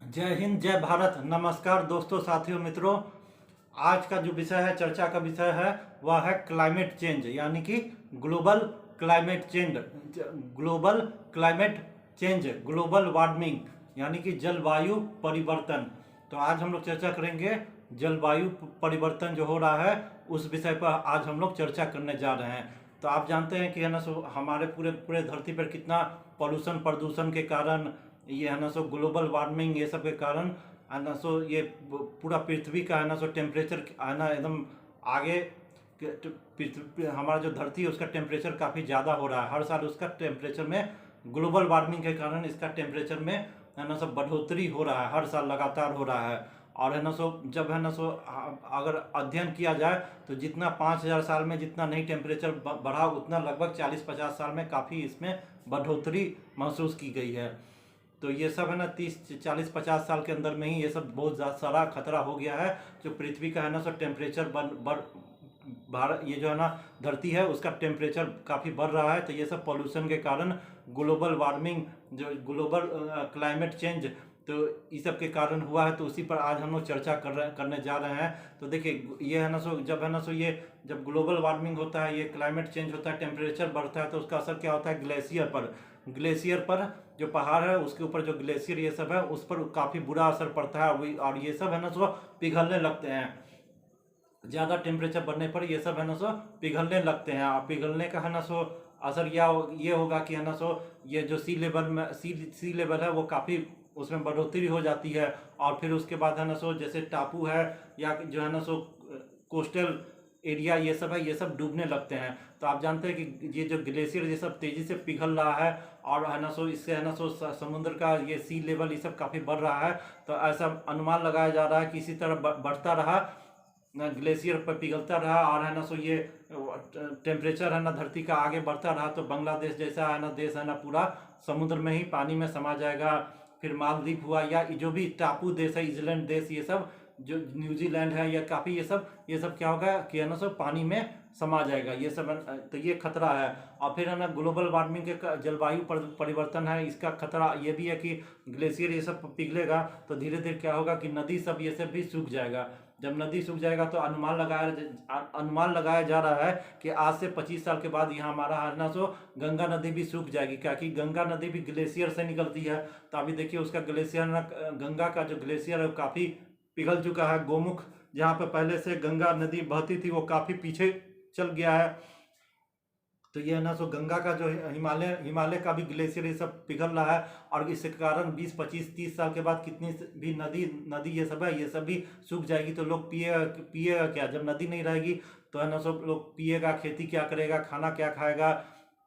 जय हिंद, जय भारत। नमस्कार दोस्तों, साथियों, मित्रों। आज का जो विषय है, चर्चा का विषय है, वह है क्लाइमेट चेंज, यानी कि global climate change. Global climate change, global warming, यानी कि जलवायु परिवर्तन। तो आज हम लोग चर्चा करेंगे जलवायु परिवर्तन जो हो रहा है उस विषय पर आज हम लोग चर्चा करने जा रहे हैं। तो आप जानते हैं कि है ना सो हमारे पूरे पूरे धरती पर कितना पॉल्यूशन प्रदूषण के कारण, ये है ना सो ग्लोबल वार्मिंग, ये सब के कारण है ना सो ये पूरा पृथ्वी का है ना सो टेम्परेचर है ना एकदम आगे हमारा जो धरती है उसका टेम्परेचर काफ़ी ज़्यादा हो रहा है। हर साल उसका टेम्परेचर में ग्लोबल वार्मिंग के कारण इसका टेम्परेचर में है ना सो बढ़ोतरी हो रहा है, हर साल लगातार हो रहा है। और है ना सो जब है ना सो अगर अध्ययन किया जाए तो जितना 5000 साल में जितना नहीं टेम्परेचर बढ़ा, उतना लगभग 40-50 साल में काफ़ी इसमें बढ़ोतरी महसूस की गई है। तो ये सब है ना 30-40-50 साल के अंदर में ही ये सब बहुत ज़्यादा सारा खतरा हो गया है। जो पृथ्वी का है ना सो टेम्परेचर भारत, ये जो है ना धरती है उसका टेम्परेचर काफ़ी बढ़ रहा है। तो ये सब पॉल्यूशन के कारण, ग्लोबल वार्मिंग, जो ग्लोबल क्लाइमेट चेंज, तो इस सब के कारण हुआ है। तो उसी पर आज हम लोग चर्चा करने जा रहे हैं। तो देखिए, ये है ना सो जब है ना सो ये जब ग्लोबल वार्मिंग होता है, ये क्लाइमेट चेंज होता है, टेम्परेचर बढ़ता है, तो उसका असर क्या होता है ग्लेशियर पर जो पहाड़ है उसके ऊपर जो ग्लेशियर ये सब है उस पर काफ़ी बुरा असर पड़ता है। और ये सब है ना सो पिघलने लगते हैं। ज़्यादा टेम्परेचर बढ़ने पर ये सब है ना सो पिघलने लगते हैं। और पिघलने का है ना सो असर ये होगा कि है ना सो ये जो सी लेवल है वो काफ़ी उसमें बढ़ोतरी हो जाती है। और फिर उसके बाद है ना सो जैसे टापू है या जो है ना सो कोस्टल एरिया, ये सब है, ये सब डूबने लगते हैं। तो आप जानते हैं कि ये जो ग्लेशियर ये सब तेज़ी से पिघल रहा है और है ना सो इससे है ना सो समुद्र का ये सी लेवल ये सब काफ़ी बढ़ रहा है। तो ऐसा अनुमान लगाया जा रहा है कि इसी तरह बढ़ता रहा, ग्लेशियर पर पिघलता रहा और है ना सो ये टेम्परेचर है ना धरती का आगे बढ़ता रहा, तो बांग्लादेश जैसा है ना देश है ना पूरा समुद्र में ही पानी में समा जाएगा। फिर मालदीव हुआ या जो भी टापू देश है, आइलैंड देश, ये सब जो न्यूजीलैंड है या काफ़ी ये सब क्या होगा कि है ना सब पानी में समा जाएगा। ये सब तो ये खतरा है। और फिर है ना ग्लोबल वार्मिंग के जलवायु परिवर्तन है, इसका खतरा ये भी है कि ग्लेशियर ये सब पिघलेगा तो धीरे धीरे क्या होगा कि नदी सब ये सब भी सूख जाएगा। जब नदी सूख जाएगा तो अनुमान लगाया जा रहा है कि आज से 25 साल के बाद यहाँ हमारा है ना सो गंगा नदी भी सूख जाएगी, क्या कि गंगा नदी भी ग्लेशियर से निकलती है। तो अभी देखिए उसका ग्लेशियर ना, गंगा का जो ग्लेशियर है वो काफ़ी पिघल चुका है। गोमुख जहाँ पे पहले से गंगा नदी बहती थी वो काफ़ी पीछे चल गया है। तो ये है ना सो गंगा का जो हिमालय का भी ग्लेशियर ये सब पिघल रहा है। और इसके कारण 20-25-30 साल के बाद कितनी भी नदी ये सब है, ये सब भी सूख जाएगी। तो लोग पिएगा क्या जब नदी नहीं रहेगी? तो है ना सब लोग पिएगा, खेती क्या करेगा, खाना क्या खाएगा,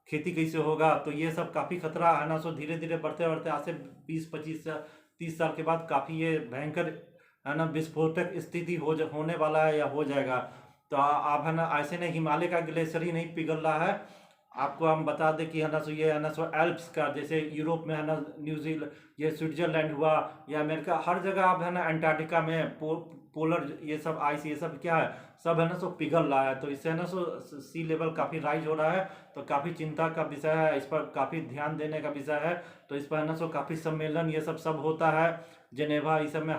खेती कैसे होगा? तो ये सब काफ़ी खतरा है ना सो धीरे धीरे बढ़ते बढ़ते आज से 20-25-30 साल के बाद काफ़ी ये भयंकर है ना विस्फोटक स्थिति होने वाला है या हो जाएगा। तो आप है ना ऐसे नहीं, हिमालय का ग्लेशियर ही नहीं पिघल रहा है। आपको हम बता दें कि है ना सो ये है ना सो एल्प्स का, जैसे यूरोप में है ना न्यूजीलैंड, ये स्विट्जरलैंड हुआ या अमेरिका, हर जगह आप है ना अंटार्कटिका में पोलर ये सब आइस ये सब क्या है, सब है ना सो पिघल रहा है। तो इससे है ना सो सी लेवल काफ़ी राइज हो रहा है। तो काफ़ी चिंता का विषय है, इस पर काफ़ी ध्यान देने का विषय है। तो इस पर है ना सो काफ़ी सम्मेलन ये सब होता है, जेनेवा, इस सब में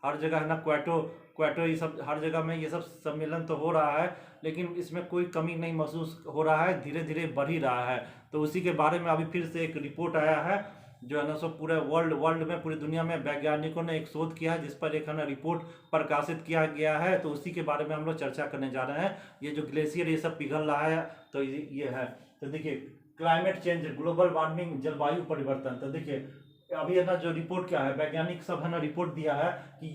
हर जगह है ना क्वेटो ये सब हर जगह में ये सब सम्मेलन तो हो रहा है। लेकिन इसमें कोई कमी नहीं महसूस हो रहा है, धीरे धीरे बढ़ ही रहा है। तो उसी के बारे में अभी फिर से एक रिपोर्ट आया है जो है ना सो पूरे वर्ल्ड में, पूरी दुनिया में वैज्ञानिकों ने एक शोध किया है जिस पर एक है ना रिपोर्ट प्रकाशित किया गया है। तो उसी के बारे में हम लोग चर्चा करने जा रहे हैं। ये जो ग्लेशियर ये सब पिघल रहा है तो ये है। तो देखिए, क्लाइमेट चेंज, ग्लोबल वार्मिंग, जलवायु परिवर्तन। तो देखिए अभी है ना जो रिपोर्ट क्या है, वैज्ञानिक सब है ना रिपोर्ट दिया है कि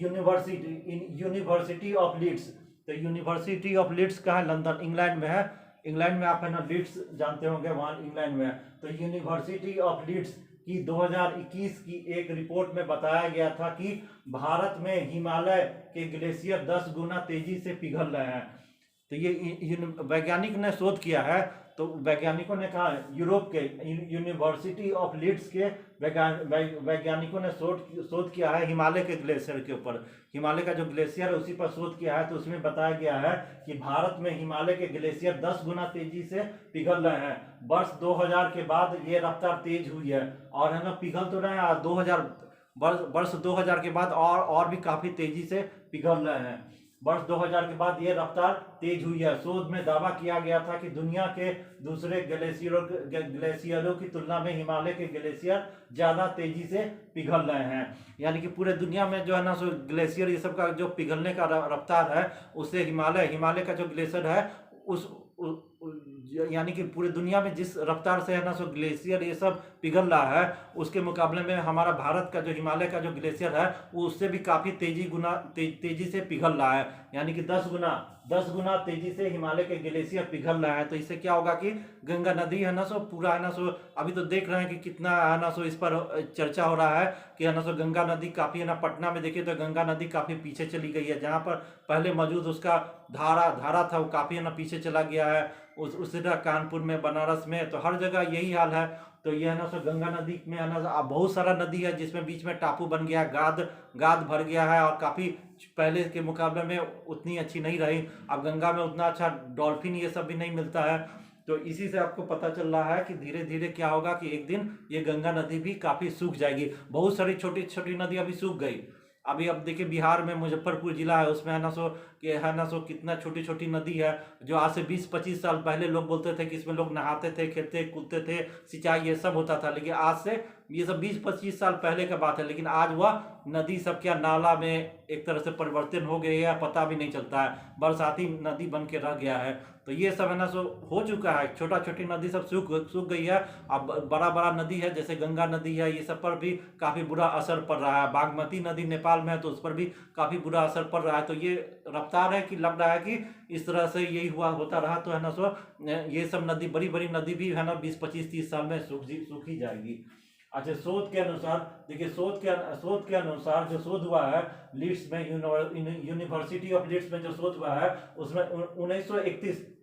यूनिवर्सिटी ऑफ लीड्स। तो यूनिवर्सिटी ऑफ लीड्स का है, लंदन इंग्लैंड में है। इंग्लैंड में आप है ना लीड्स जानते होंगे, वहाँ इंग्लैंड में है। तो यूनिवर्सिटी ऑफ लीड्स की 2021 की एक रिपोर्ट में बताया गया था कि भारत में हिमालय के ग्लेशियर 10 गुना तेजी से पिघल रहे हैं। तो ये वैज्ञानिक ने शोध किया है। तो वैज्ञानिकों ने कहा, यूरोप के यूनिवर्सिटी ऑफ लीड्स के वैज्ञानिकों ने शोध किया है हिमालय के ग्लेशियर के ऊपर। हिमालय का जो ग्लेशियर है उसी पर शोध किया है। तो उसमें बताया गया है कि भारत में हिमालय के ग्लेशियर 10 गुना तेजी से पिघल रहे हैं। वर्ष 2000 के बाद ये रफ्तार तेज हुई है और है ना पिघल तो रहे हैं। वर्ष 2000 के बाद और भी काफी तेजी से पिघल रहे हैं। वर्ष 2000 के बाद ये रफ्तार तेज हुई है। शोध में दावा किया गया था कि दुनिया के दूसरे ग्लेशियरों की तुलना में हिमालय के ग्लेशियर ज्यादा तेजी से पिघल रहे हैं। यानी कि पूरे दुनिया में जो है ना सो ग्लेशियर ये सब का जो पिघलने का रफ्तार है, उससे हिमालय का जो ग्लेशियर है उस यानी कि पूरे दुनिया में जिस रफ्तार से है ना सो ग्लेशियर ये सब पिघल रहा है, उसके मुकाबले में हमारा भारत का जो हिमालय का जो ग्लेशियर है वो उससे भी काफ़ी तेजी से पिघल रहा है। यानी कि 10 गुना तेजी से हिमालय के ग्लेशियर पिघल रहा है। तो इससे क्या होगा कि गंगा नदी है ना सो पूरा है ना सो, अभी तो देख रहे हैं कि कितना है ना सो इस पर चर्चा हो रहा है कि है ना सो गंगा नदी काफ़ी है ना, पटना में देखिए तो गंगा नदी काफ़ी पीछे चली गई है। जहाँ पर पहले मौजूद उसका धारा था वो काफ़ी है ना पीछे चला गया है। उसी तरह कानपुर में, बनारस में, तो हर जगह यही हाल है। तो ये है ना सो गंगा नदी में है ना बहुत सारा नदी है जिसमें बीच में टापू बन गया है, गाद भर गया है और काफ़ी पहले के मुकाबले में उतनी अच्छी नहीं रही। अब गंगा में उतना अच्छा डॉल्फिन ये सब भी नहीं मिलता है। तो इसी से आपको पता चल रहा है कि धीरे धीरे क्या होगा कि एक दिन ये गंगा नदी भी काफ़ी सूख जाएगी। बहुत सारी छोटी छोटी नदी अभी सूख गई। अभी अब देखिए बिहार में मुजफ्फरपुर जिला है, उसमें है ना सो कितना छोटी छोटी नदी है जो आज से 20-25 साल पहले लोग बोलते थे कि इसमें लोग नहाते थे, खेलते कूदते थे, सिंचाई ये सब होता था। लेकिन आज से ये सब 20-25 साल पहले का बात है। लेकिन आज वह नदी सब क्या नाला में एक तरह से परिवर्तन हो गई है, पता भी नहीं चलता है, बरसाती नदी बन के रह गया है। तो ये सब है ना सो हो चुका है, छोटा छोटी नदी सब सूख गई है। अब बड़ा नदी है जैसे गंगा नदी है, ये सब पर भी काफ़ी बुरा असर पड़ रहा है। बागमती नदी नेपाल में है तो उस पर भी काफ़ी बुरा असर पड़ रहा है। तो ये रफ्तार है कि लग रहा है कि इस तरह से यही होता रहा तो है ना सो ये सब नदी, बड़ी बड़ी नदी भी है ना 20-25-30 साल में सूखी जाएगी। अच्छा, शोध के अनुसार देखिए, शोध के अनुसार जो शोध हुआ है लीड्स में, यूनिवर्सिटी ऑफ लीड्स में जो शोध हुआ है उसमें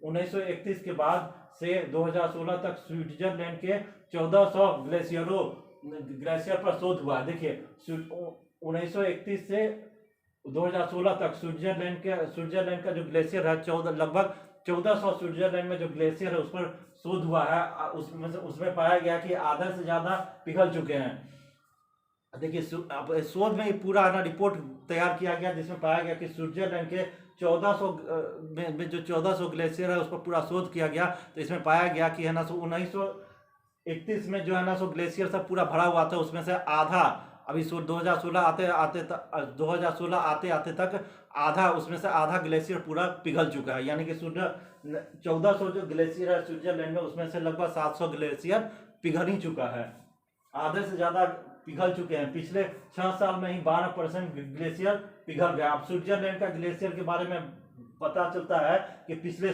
1931 के बाद से 2016 तक स्विट्जरलैंड के 1400 ग्लेशियर पर शोध हुआ है। देखिए 1931 से 2016 तक स्विट्जरलैंड का जो ग्लेशियर है लगभग 1400 स्विट्जरलैंड में जो ग्लेशियर है उस पर शोध हुआ है। उसमें पाया गया कि आधा से ज्यादा पिघल चुके हैं। देखिए शोध में पूरा ना रिपोर्ट तैयार किया गया जिसमें पाया गया कि स्विट्जरलैंड के 1400 में जो 1400 ग्लेशियर है उस पर पूरा शोध किया गया। तो इसमें पाया गया कि है ना 1931 में जो है ना ग्लेशियर सब पूरा भरा हुआ था, उसमें से आधा अभी 2016 आते तक आधा, उसमें से आधा ग्लेशियर पूरा पिघल चुका है। यानी कि 1400 जो ग्लेशियर है स्विट्जरलैंड में उसमें से लगभग 700 ग्लेशियर पिघल ही चुका है, आधे से ज़्यादा पिघल चुके हैं। पिछले 6 साल में ही 12% ग्लेशियर पिघल गया। अब स्विट्जरलैंड का ग्लेशियर के बारे में पता चलता है कि पिछले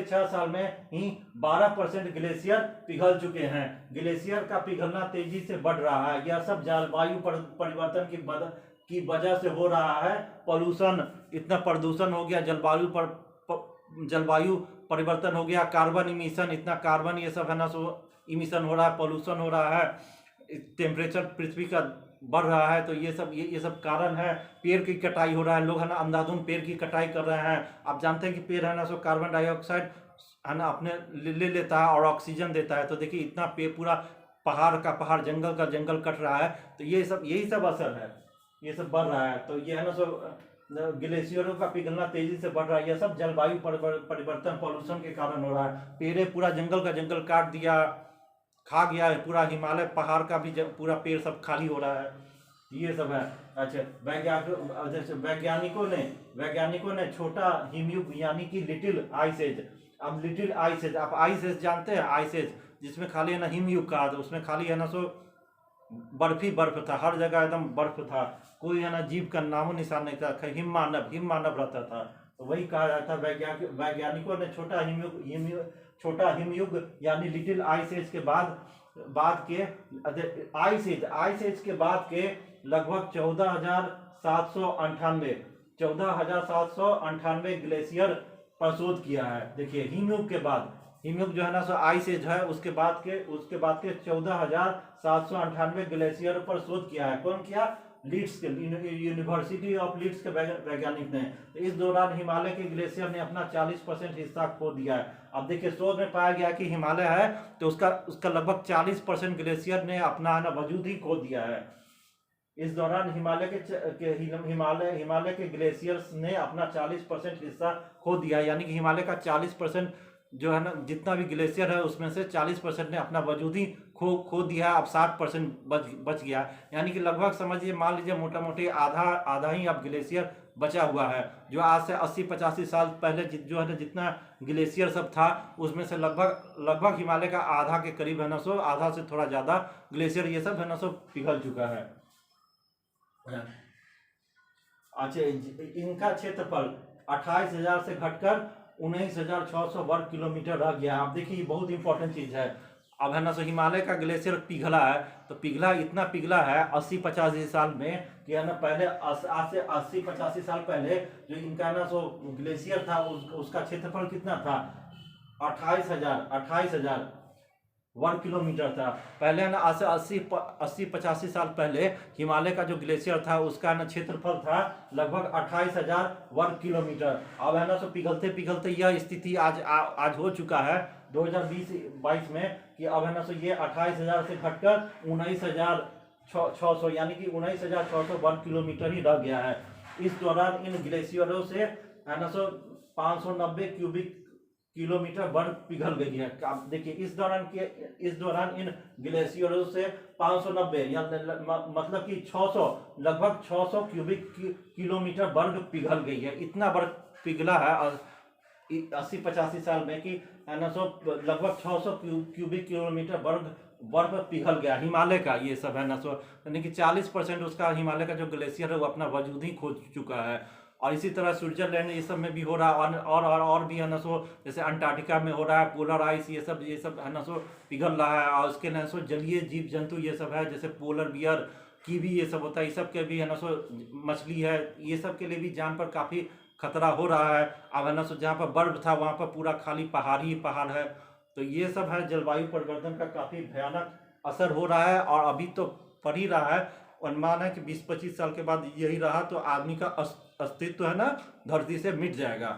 6 साल में ही 12% ग्लेशियर पिघल चुके हैं। ग्लेशियर का पिघलना तेजी से बढ़ रहा है। यह सब जलवायु परिवर्तन की वजह से हो रहा है। पॉल्यूशन, इतना प्रदूषण हो गया, जलवायु परिवर्तन हो गया, कार्बन इमिशन, इतना कार्बन ये सब है ना सो इमिशन हो रहा है, पॉल्यूशन हो रहा है, टेम्परेचर पृथ्वी का बढ़ रहा है। तो ये सब कारण है। पेड़ की कटाई हो रहा है, लोग है ना अंधाधुंध पेड़ की कटाई कर रहे हैं। आप जानते हैं कि पेड़ है ना सो कार्बन डाइऑक्साइड है ना अपने ले लेता है और ऑक्सीजन देता है। तो देखिए इतना पेड़, पूरा पहाड़ जंगल कट रहा है। तो यही सब असर है, ये सब बढ़ रहा है। तो ये है ना सो ग्लेशियरों का पिघलना तेजी से बढ़ रहा है। यह सब जलवायु परिवर्तन, पॉल्यूशन के कारण हो रहा है। पेड़ पूरा जंगल काट दिया, खा गया है पूरा हिमालय पहाड़ का भी पूरा पेड़ सब खाली हो रहा है। ये सब है। अच्छा, वैज्ञानिकों ने छोटा हिमयुग यानी कि लिटिल आइस एज, अब लिटिल आइस एज, आप आइस एज जानते हैं, आइस एज जिसमें खाली है ना हिमयुग का, उसमें खाली है ना सो बर्फ था, हर जगह एकदम बर्फ था, कोई है ना जीव का नामो निशान नहीं था, हिम मानव रहता था। तो वही कहा जाता है वैज्ञानिकों ने छोटा हिमयुग यानी लिटिल आइस एज के बाद के आइस एज के बाद के लगभग 14,798 ग्लेशियर पर शोध किया है। देखिए हिमयुग जो है ना सो आइस एज है, उसके बाद के 14,798 ग्लेशियर पर शोध किया है। कौन किया? लीड्स के यूनिवर्सिटी ऑफ लीड्स के वैज्ञानिक ने। तो इस दौरान हिमालय के ग्लेशियर ने अपना 40% हिस्सा खो दिया है। अब देखिए शोध में पाया गया कि हिमालय है तो उसका लगभग 40% ग्लेशियर ने अपना ना वजूद ही खो दिया है। इस दौरान हिमालय के ग्लेशियर्स ने अपना 40% हिस्सा खो दिया, यानी कि हिमालय का 40% जो है ना, जितना भी ग्लेशियर है उसमें से 40% ने अपना वजूद ही खो दिया। अब 60% बच गया, यानी कि लगभग समझिए, मान लीजिए मोटा मोटी आधा ही अब ग्लेशियर बचा हुआ है। जो आज से 80-85 साल पहले जो है ना, जितना ग्लेशियर सब था उसमें से लगभग हिमालय का आधा के करीब है ना सो, आधा से थोड़ा ज़्यादा ग्लेशियर ये सब है ना सो पिघल चुका है। अच्छा, इनका क्षेत्रफल 28,000 से घटकर 19,600 वर्ग किलोमीटर रह गया। आप देखिए बहुत इंपॉर्टेंट चीज है। अब है ना सो हिमालय का ग्लेशियर पिघला है, तो इतना पिघला है 80-85 साल में कि है ना, पहले आज से 80-85 साल पहले जो इनका ना सो ग्लेशियर था उसका क्षेत्रफल कितना था? 28,000 वर्ग किलोमीटर था। पहले है ना, आज से 80-85 साल पहले हिमालय का जो ग्लेशियर था उसका ना क्षेत्रफल था लगभग 28,000 वर्ग किलोमीटर। अब है ना सो पिघलते पिघलते यह स्थिति आज हो चुका है 2020-22 में कि अब है ना सो ये 28,000 से घटकर 19,600 यानी कि 19,600 वर्ग किलोमीटर ही रह गया है। इस दौरान इन ग्लेशियरों से है ना सो 590 क्यूबिक किलोमीटर बर्फ पिघल गई है। आप देखिए इस दौरान इन ग्लेशियरों से 590 या मतलब कि 600 लगभग 600 क्यूबिक किलोमीटर बर्फ पिघल गई है। इतना बर्फ पिघला है 80-85 साल में कि है ना सो लगभग 600 क्यूबिक किलोमीटर बर्फ पिघल गया हिमालय का। ये सब है ना सो, यानी कि 40% उसका हिमालय का जो ग्लेशियर है वो अपना वजूद ही खो चुका है। और इसी तरह स्विट्जरलैंड ये सब में भी हो रहा है, और भी है ना सो, जैसे अंटार्कटिका में हो रहा है, पोलर आइस ये सब है ना सो पिघल रहा है। और उसके ना सो जलीय जीव जंतु ये सब है, जैसे पोलर बियर, कीवी ये सब होता है, ये सब के भी है ना सो, मछली है, ये सब के लिए भी जान पर काफ़ी खतरा हो रहा है। अब है ना सो जहाँ पर बर्फ था वहाँ पर पूरा खाली पहाड़ ही पहाड़ है। तो ये सब है, जलवायु परिवर्तन का काफ़ी भयानक असर हो रहा है और अभी तो पड़ ही रहा है। अनुमान है कि 20-25 साल के बाद यही रहा तो आदमी का अस्तित्व है ना धरती से मिट जाएगा।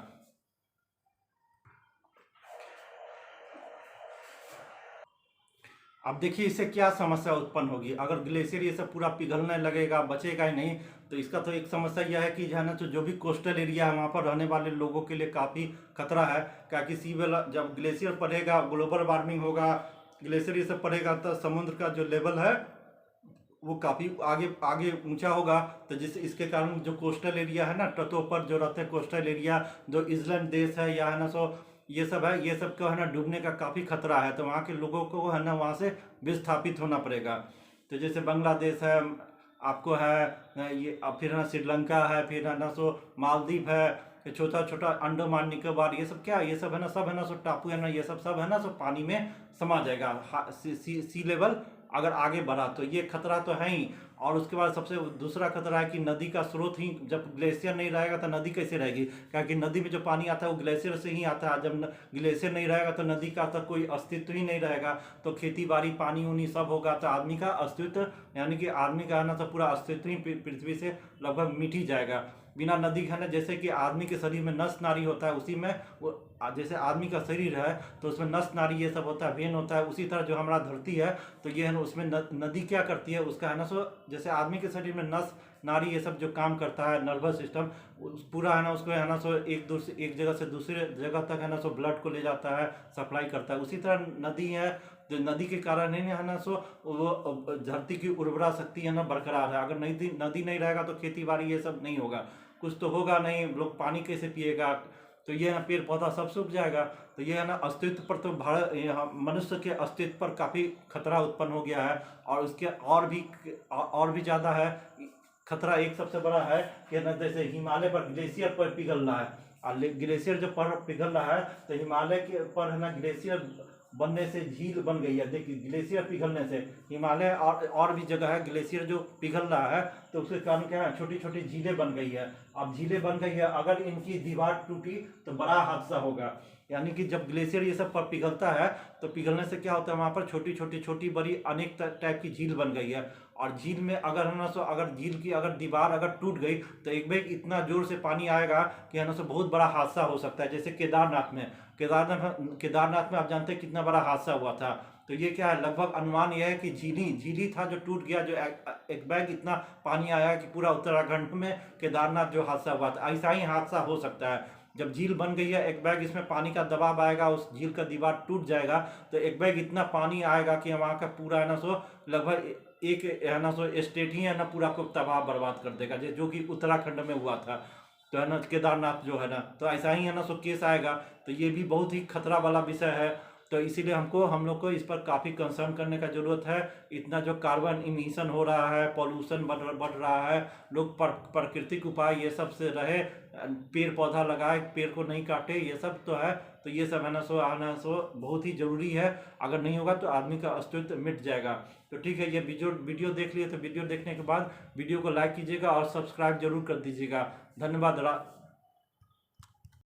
अब देखिए इससे क्या समस्या उत्पन्न होगी अगर ग्लेशियर ये सब पूरा पिघलने लगेगा, बचेगा ही नहीं। तो इसका तो एक समस्या यह है कि जो है ना, जो भी कोस्टल एरिया है वहाँ पर रहने वाले लोगों के लिए काफ़ी खतरा है। क्या कि जब ग्लेशियर बढ़ेगा ग्लोबल वार्मिंग होगा, ग्लेशियर ये सब बढ़ेगा तो समुद्र का जो लेवल है वो काफ़ी आगे ऊंचा होगा। तो जिससे इसके कारण जो कोस्टल एरिया है ना, तटों पर जो रहते हैं कोस्टल एरिया, जो इस्लैंड देश है या है ना सो ये सब है, ये सब का है ना डूबने का काफ़ी खतरा है। तो वहाँ के लोगों को है ना वहाँ से विस्थापित होना पड़ेगा। तो जैसे बांग्लादेश है, आपको है ये, फिर है ना श्रीलंका है, फिर है ना सो मालदीव है, छोटा छोटा अंडमान निकोबार, ये सब क्या, ये सब है ना सो टापू है ना, ये सब है ना सो पानी में समा जाएगा। सी लेवल अगर आगे बढ़ा तो ये खतरा तो है ही। और उसके बाद सबसे दूसरा खतरा है कि नदी का स्रोत ही, जब ग्लेशियर नहीं रहेगा तो नदी कैसे रहेगी? क्योंकि नदी में जो पानी आता है वो ग्लेशियर से ही आता है। जब ग्लेशियर नहीं रहेगा तो नदी का तो कोई अस्तित्व ही नहीं रहेगा। तो खेती बाड़ी, पानी उनी सब होगा तो आदमी का अस्तित्व, यानी कि आदमी का है ना तो पूरा अस्तित्व ही पृथ्वी से लगभग मिट ही जाएगा। बिना नदी है ना, जैसे कि आदमी के शरीर में नस नारी होता है, उसी में वो जैसे आदमी का शरीर है तो उसमें नस नारी ये सब होता है, वेन होता है, उसी तरह जो हमारा धरती है तो ये है ना, उसमें नदी क्या करती है, उसका है ना सो, जैसे आदमी के शरीर में नस नारी ये सब जो काम करता है, नर्वस सिस्टम पूरा है ना, उसको है ना सो एक जगह से दूसरे जगह तक है ना सो ब्लड को ले जाता है, सप्लाई करता है। उसी तरह नदी है, जो नदी के कारण है ना सो वो धरती की उर्वरा शक्ति है ना बरकरार है। अगर नदी नहीं रहेगा तो खेती बाड़ी ये सब नहीं होगा, कुछ तो होगा नहीं, लोग पानी कैसे पिएगा? तो ये ना पेड़ पौधा सब सूख जाएगा। तो ये है ना अस्तित्व पर, तो मनुष्य के अस्तित्व पर काफ़ी खतरा उत्पन्न हो गया है। और उसके और भी ज़्यादा है खतरा। एक सबसे बड़ा है कि ना, जैसे हिमालय पर ग्लेशियर पर पिघल रहा है, और ग्लेशियर जो पर पिघल रहा है तो हिमालय के पर है ना ग्लेशियर बनने से झील बन गई है। देखिए ग्लेशियर पिघलने से हिमालय और भी जगह है ग्लेशियर जो पिघल रहा है, तो उसके कारण क्या है, छोटी छोटी झीलें बन गई है। अब झीलें बन गई है, अगर इनकी दीवार टूटी तो बड़ा हादसा होगा। यानी कि जब ग्लेशियर ये सब पर पिघलता है तो पिघलने से क्या होता है, वहाँ पर छोटी छोटी छोटी बड़ी अनेक टाइप की झील बन गई है। और झील में अगर है ना सो अगर झील की अगर दीवार अगर टूट गई तो एक बार इतना जोर से पानी आएगा कि है ना सो बहुत बड़ा हादसा हो सकता है। जैसे केदारनाथ में आप जानते हैं कितना बड़ा हादसा हुआ था। तो ये क्या है, लगभग अनुमान यह है कि झीली था जो टूट गया, जो एक बैग इतना पानी आया कि पूरा उत्तराखंड में केदारनाथ जो हादसा हुआ था, ऐसा ही हादसा हो सकता है। जब झील बन गई है एक बैग, इसमें पानी का दबाव आएगा, उस झील का दीवार टूट जाएगा तो एक बैग इतना पानी आएगा कि वहाँ का पूरा है ना सो लगभग एक है ना सो स्टेट ही है ना पूरा को तबाह बर्बाद कर देगा, जो कि उत्तराखंड में हुआ था। तो है ना केदारनाथ जो है ना, तो ऐसा ही है ना सो केस आएगा। तो ये भी बहुत ही खतरा वाला विषय है। तो इसीलिए हम लोग को इस पर काफ़ी कंसर्न करने का ज़रूरत है। इतना जो कार्बन इमिशन हो रहा है, पॉल्यूशन बढ़ रहा है, लोग प्राकृतिक उपाय ये सब से रहे, पेड़ पौधा लगाए, पेड़ को नहीं काटे, ये सब तो है। तो ये सब है ना सो बहुत ही ज़रूरी है। अगर नहीं होगा तो आदमी का अस्तित्व मिट जाएगा। तो ठीक है, ये वीडियो देख लिए तो वीडियो देखने के बाद वीडियो को लाइक कीजिएगा और सब्सक्राइब जरूर कर दीजिएगा। धन्यवाद।